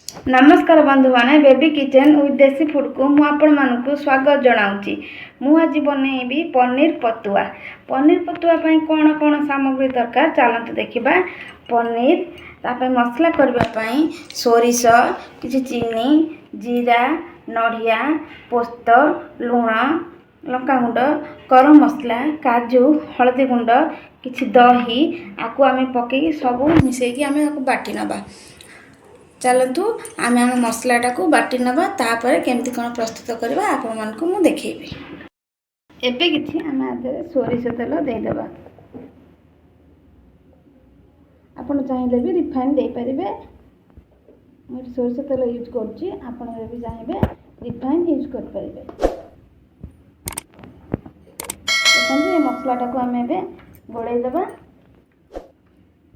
नमस्कार बंधु माने बेबी किचन विथ देसी फूड को मु आपण मानकु स्वागत जनाऊँगी। मु आज बनैबी पनीर पतुआ। पनीर पतुआ पई कोन कोन सामग्री दरकार चलते देखा। पनीर तापर मसला करबा पई सोरिष किछि चीनी जीरा नड़िया पोस्त लुण लंका गुंड गरम मसला काजू हलदी गुंड किछि दही आकु आमे पकेई सब मिसेकी आमे आकु बाटी नबा। चलतु आम आम मसलाटा को बाटी नबा तापर केमती कौन प्रस्तुत करबा आपण मानकु मु देखैबी। एबे किछि आम आदे सोरिष तेल देदेबा। आपण चाहिले भी रिफाइन दे परिबे। मु सोरिष तेल यूज करछि, आपण भी चाहेबे रिफाइन यूज कर परिबे। देखंतु ये मसलाटा को आम एबे गोळै देबा।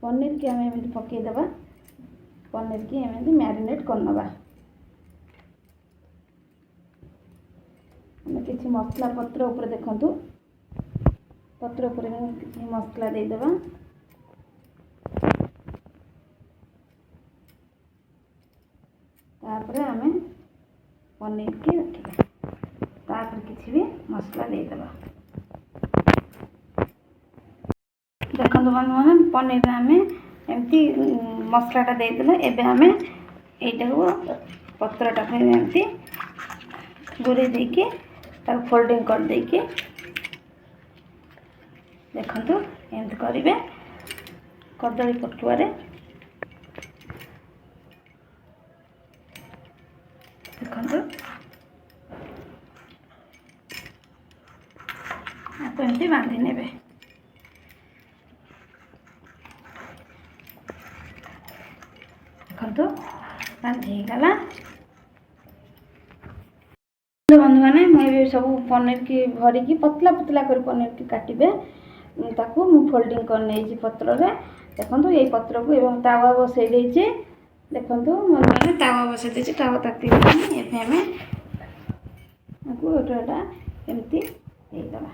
पनीर के आम एबे पकै देबा। पनीर की एमती मैरिनेट करनबा। किसी मसला पत्र ऊपर देखंतु पत्र ऊपर किसी मसला दे देबा। तापर आमे पनीर की रखिबा। तापर किसी भी मसला दे देबा। देखंतु बंधु पनीर आमे एमती मसलाटा देदेले। एबे आमे एटा को पत्रटा पे एमती गुरे देके तार फोल्डिंग कर देके देखंतु एमती करिवे। कदली पटुआरे देखंतु आप एमती बांधी नेबे। देखो बांधीगला। बंधु मैंने मुझे सब पनीर की भरिकी पतला पतला कर पनीर की काटे ताकू मु फोल्डिंग कर नहीं पत्र रे। देखो ये पत्र को एवं तावा बसई देछि। देखो मैंने तावा बसई देछि। तावा ताती एबे हमें गोटा एमती देदबा।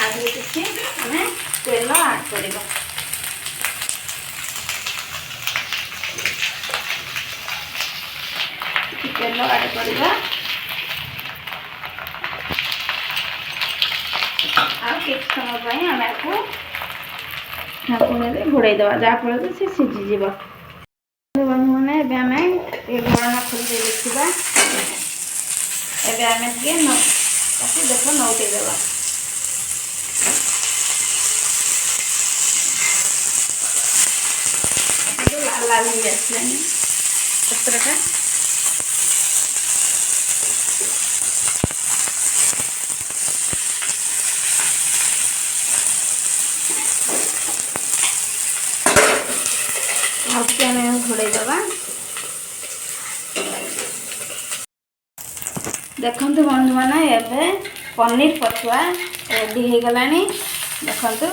आगे किसी हमें तेल ऐड कर तेल ऐड करवा। समय आम आपको ढाकुणी घोड़े देवा जहाँफल से सीझीज। बंधु मैंने आम ये ढोड़ना खोल देखा। एवं आम देख नौटे देवा। लाल हो आसलानी पत्रटा। घोड़े देवा। देखंतु बंधु माने एबे पनीर पतुआ रेडी हो गलानी। देखंतु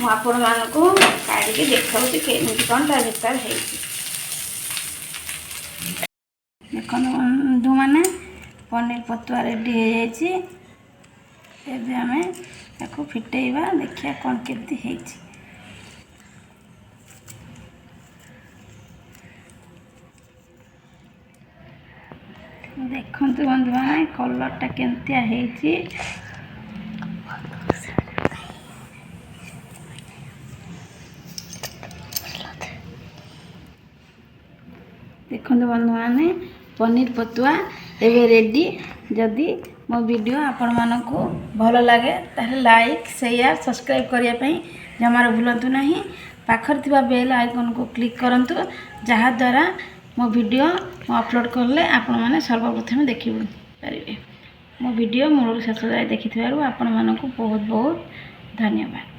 मु आपण मानकु काढिके देखाउछि केमिति कोन ता भीतर हेछि। देखंतु बंधु माने पनीर पतुआ रेडी हो जाइछि। एबे हमें ताको फिटेइबा देखिया कोन केमिति हेछि। देखंतु बंधु माने कलरटा केमतिया हेछि। देखो बंधु मैंने पनीर पतुआ एवं रेडी। जदि मो वीडियो आपण मानक भल लगे ताले लाइक शेयर सब्सक्राइब करने जमार भूलु ना। पाखर थिबा बेल आइकन को क्लिक करंतु जहाँ द्वारा मो वीडियो मो अपलोड करले आपण माने सर्वप्रथम देखि पारिबे। मो वीडियो मूल शेष जाए देखि आपण मानक बहुत बहुत धन्यवाद।